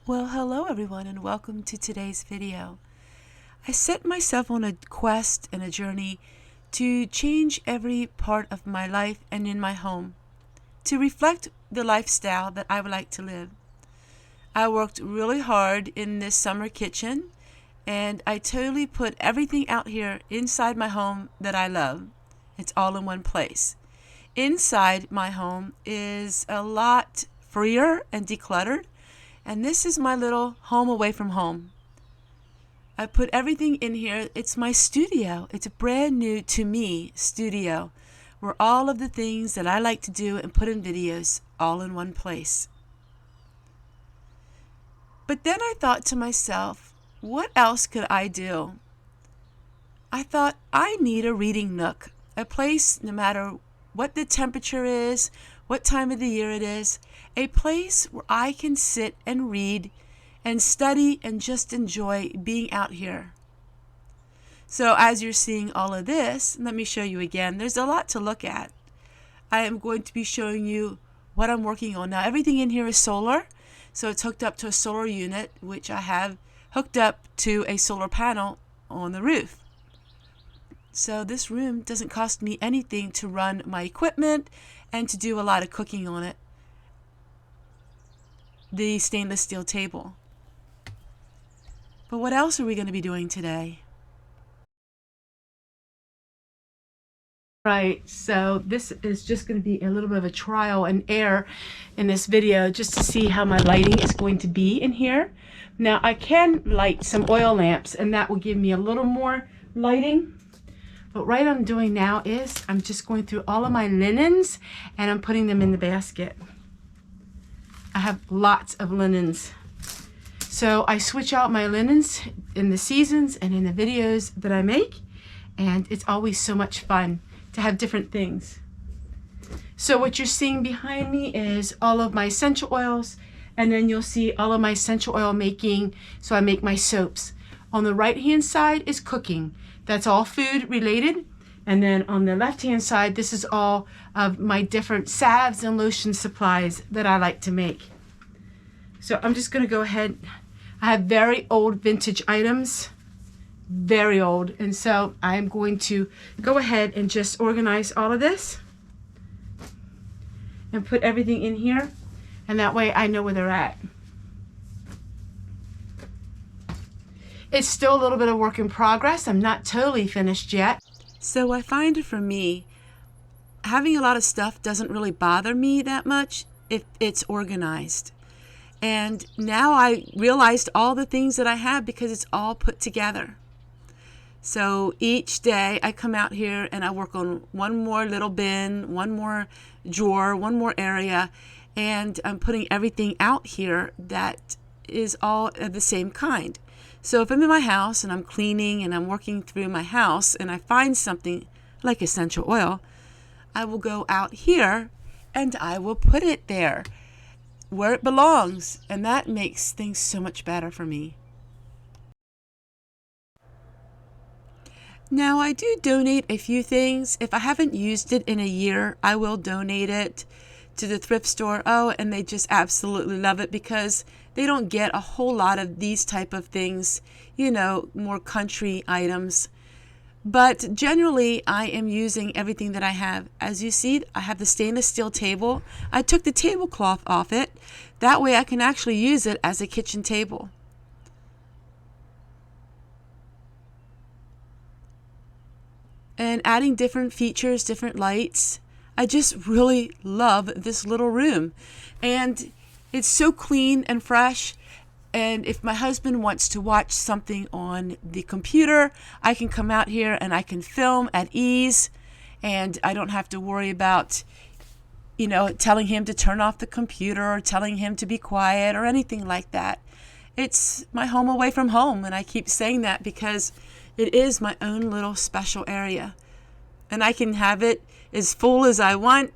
Well, hello everyone and welcome to today's video. I set myself on a quest and a journey to change every part of my life and in my home to reflect the lifestyle that I would like to live. I worked really hard in this summer kitchen and I totally put everything out here inside my home that I love. It's all in one place. Inside my home is a lot freer and decluttered. And this is my little home away from home. I put everything in here. It's my studio. It's a brand new to me studio where all of the things that I like to do and put in videos all in one place. But then I thought to myself, what else could I do? I thought I need a reading nook, a place no matter what the temperature is, what time of the year it is, a place where I can sit and read and study and just enjoy being out here. So as you're seeing all of this, let me show you again. There's a lot to look at. I am going to be showing you what I'm working on. Now everything in here is solar, so it's hooked up to a solar unit, which I have hooked up to a solar panel on the roof. So this room doesn't cost me anything to run my equipment and to do a lot of cooking on it. The stainless steel table. But what else are we going to be doing today? Right, so this is just going to be a little bit of a trial and error in this video just to see how my lighting is going to be in here. Now I can light some oil lamps and that will give me a little more lighting. But what I'm doing now is I'm just going through all of my linens and I'm putting them in the basket. I have lots of linens. So I switch out my linens in the seasons and in the videos that I make, and it's always so much fun to have different things. So what you're seeing behind me is all of my essential oils, and then you'll see all of my essential oil making, so I make my soaps. On the right hand side is cooking. That's all food related. And then on the left hand side, this is all of my different salves and lotion supplies that I like to make. So I'm just going to go ahead. I have very old vintage items, very old. And so I'm going to go ahead and just organize all of this and put everything in here. And that way I know where they're at. It's still a little bit of work in progress. I'm not totally finished yet. So I find for me, having a lot of stuff doesn't really bother me that much if it's organized. And now I realized all the things that I have because it's all put together. So each day I come out here and I work on one more little bin, one more drawer, one more area, and I'm putting everything out here that is all of the same kind. So if I'm in my house and I'm cleaning and I'm working through my house and I find something like essential oil, I will go out here and I will put it there where it belongs, and that makes things so much better for me. Now I do donate a few things. If I haven't used it in a year, I will donate it to the thrift store. Oh, and they just absolutely love it because they don't get a whole lot of these type of things, you know, more country items. But generally, I am using everything that I have. As you see, I have the stainless steel table. I took the tablecloth off it. That way I can actually use it as a kitchen table. And adding different features, different lights. I just really love this little room. And it's so clean and fresh. And if my husband wants to watch something on the computer, I can come out here and I can film at ease. And I don't have to worry about, you know, telling him to turn off the computer or telling him to be quiet or anything like that. It's my home away from home. And I keep saying that because it is my own little special area. And I can have it as full as I want.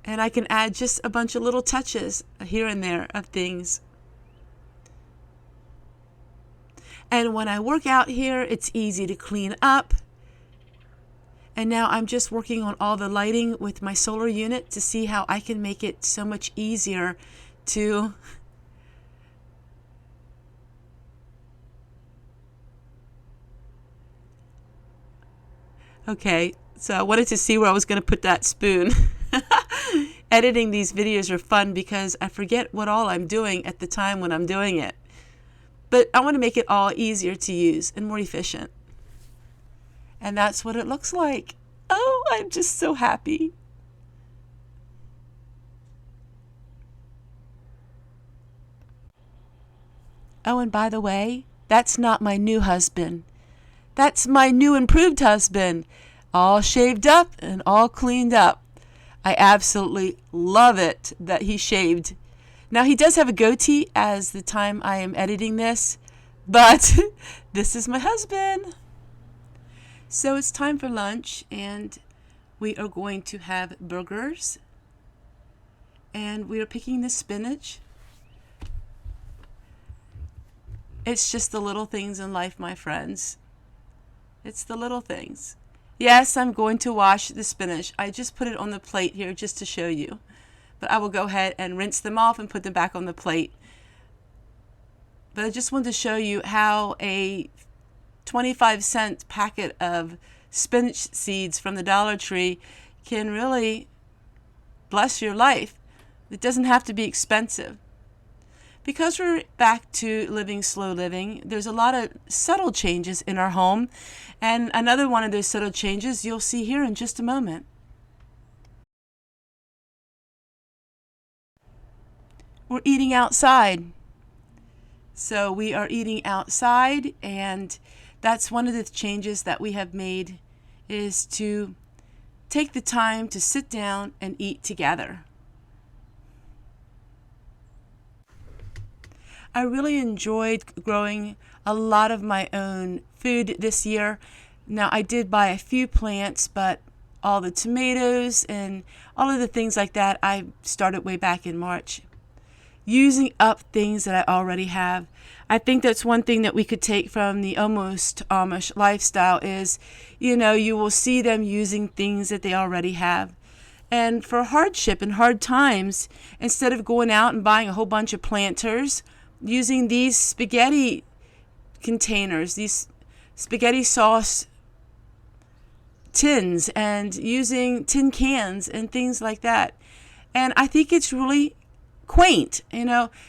And I can add just a bunch of little touches here and there of things. And when I work out here, it's easy to clean up. And now I'm just working on all the lighting with my solar unit to see how I can make it so much easier to okay, so I wanted to see where I was going to put that spoon. Editing these videos are fun because I forget what all I'm doing at the time when I'm doing it. But I want to make it all easier to use and more efficient. And that's what it looks like. Oh, I'm just so happy. Oh, and by the way, that's not my new husband. That's my new improved husband. All shaved up and all cleaned up. I absolutely love it that he shaved. Now, he does have a goatee as the time I am editing this, but this is my husband. So it's time for lunch, and we are going to have burgers, and we are picking the spinach. It's just the little things in life, my friends. It's the little things. Yes, I'm going to wash the spinach. I just put it on the plate here just to show you. But I will go ahead and rinse them off and put them back on the plate. But I just wanted to show you how a 25-cent packet of spinach seeds from the Dollar Tree can really bless your life. It doesn't have to be expensive. Because we're back to living slow living, there's a lot of subtle changes in our home. And another one of those subtle changes you'll see here in just a moment. We're eating outside. So we are eating outside, and that's one of the changes that we have made, is to take the time to sit down and eat together. I really enjoyed growing a lot of my own food this year. Now, I did buy a few plants, but all the tomatoes and all of the things like that, I started way back in March. Using up things that I already have. I think that's one thing that we could take from the almost Amish lifestyle is, you will see them using things that they already have. And for hardship and hard times, instead of going out and buying a whole bunch of planters, using these spaghetti containers, these spaghetti sauce tins, and using tin cans and things like that. And I think it's really quaint.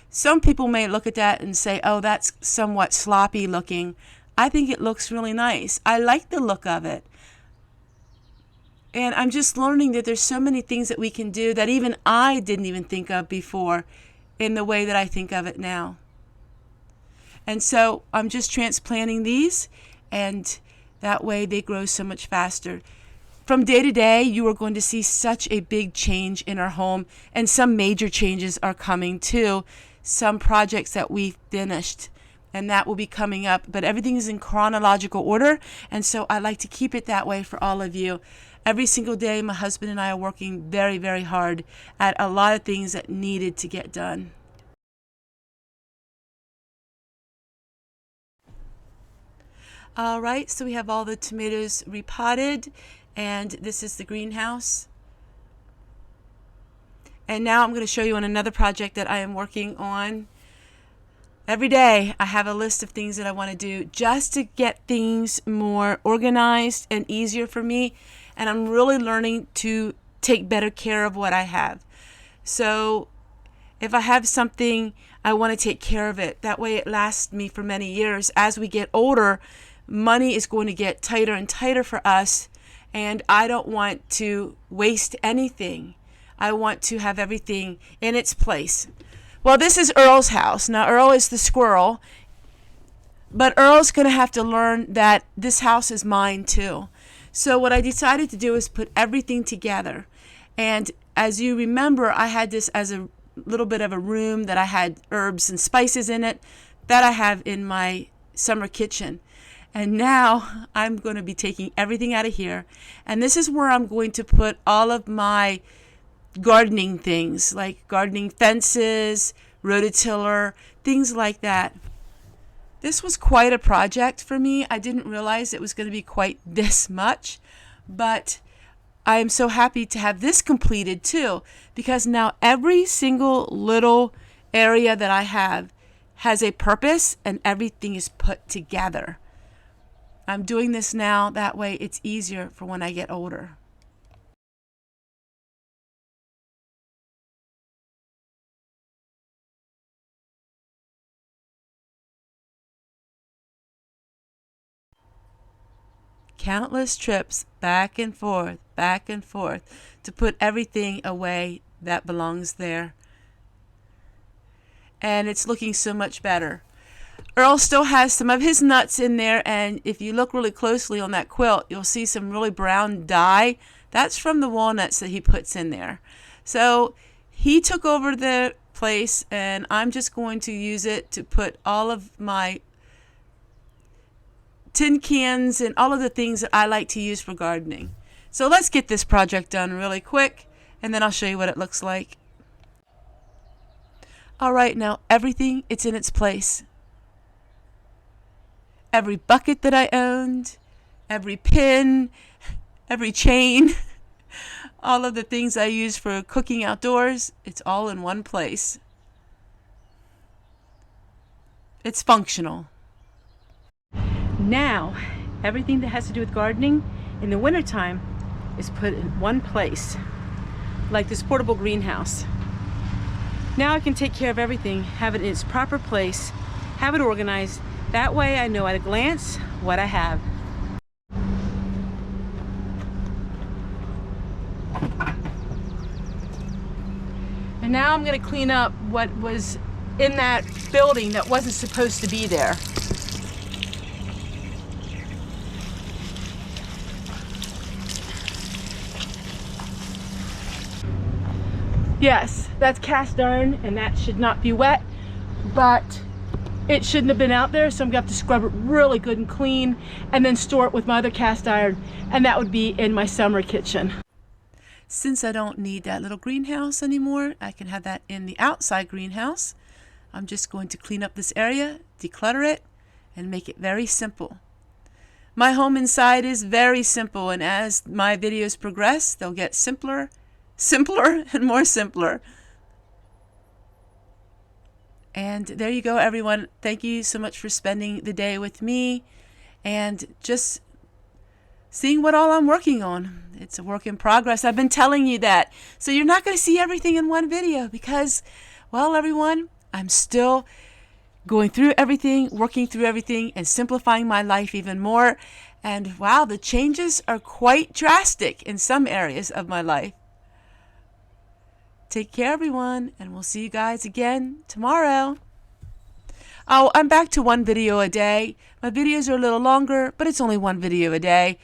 Some people may look at that and say, oh, that's somewhat sloppy looking. I think it looks really nice. I like the look of it. And I'm just learning that there's so many things that we can do that even I didn't even think of before in the way that I think of it now. And so I'm just transplanting these, and that way they grow so much faster. From day to day, you are going to see such a big change in our home, and some major changes are coming too. Some projects that we've finished, and that will be coming up. But everything is in chronological order, and so I like to keep it that way for all of you. Every single day, my husband and I are working very, very hard at a lot of things that needed to get done. All right, so we have all the tomatoes repotted, and this is the greenhouse. And now I'm going to show you on another project that I am working on. Every day I have a list of things that I want to do just to get things more organized and easier for me. And I'm really learning to take better care of what I have. So if I have something, I want to take care of it. That way it lasts me for many years. As we get older, money is going to get tighter and tighter for us. And I don't want to waste anything. I want to have everything in its place. Well, this is Earl's house. Now, Earl is the squirrel. But Earl's going to have to learn that this house is mine too. So what I decided to do is put everything together. And as you remember, I had this as a little bit of a room that I had herbs and spices in it that I have in my summer kitchen. And now I'm going to be taking everything out of here. And this is where I'm going to put all of my gardening things, like gardening fences, rototiller, things like that. This was quite a project for me. I didn't realize it was going to be quite this much, but I am so happy to have this completed too, because now every single little area that I have has a purpose and everything is put together. I'm doing this now, that way it's easier for when I get older. Countless trips back and forth to put everything away that belongs there. And it's looking so much better. Earl still has some of his nuts in there, and if you look really closely on that quilt, you'll see some really brown dye. That's from the walnuts that he puts in there. So he took over the place, and I'm just going to use it to put all of my tin cans and all of the things that I like to use for gardening. So let's get this project done really quick, and then I'll show you what it looks like. All right, now everything, it's in its place. Every bucket that I owned, every pin, every chain, all of the things I use for cooking outdoors, it's all in one place. It's functional. Now, everything that has to do with gardening in the wintertime is put in one place, like this portable greenhouse. Now I can take care of everything, have it in its proper place, have it organized. That way I know at a glance what I have. And now I'm going to clean up what was in that building that wasn't supposed to be there. Yes, that's cast iron and that should not be wet, but it shouldn't have been out there, so I'm going to have to scrub it really good and clean and then store it with my other cast iron, and that would be in my summer kitchen. Since I don't need that little greenhouse anymore, I can have that in the outside greenhouse. I'm just going to clean up this area, declutter it, and make it very simple. My home inside is very simple, and as my videos progress, they'll get simpler, and more simpler. And there you go, everyone. Thank you so much for spending the day with me and just seeing what all I'm working on. It's a work in progress. I've been telling you that. So you're not going to see everything in one video because, well, everyone, I'm still going through everything, working through everything, and simplifying my life even more. And wow, the changes are quite drastic in some areas of my life. Take care, everyone, and we'll see you guys again tomorrow. Oh, I'm back to one video a day. My videos are a little longer, but it's only one video a day.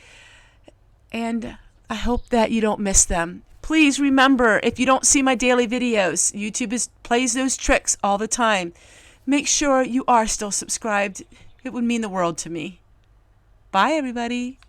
And I hope that you don't miss them. Please remember, if you don't see my daily videos, YouTube plays those tricks all the time. Make sure you are still subscribed. It would mean the world to me. Bye, everybody.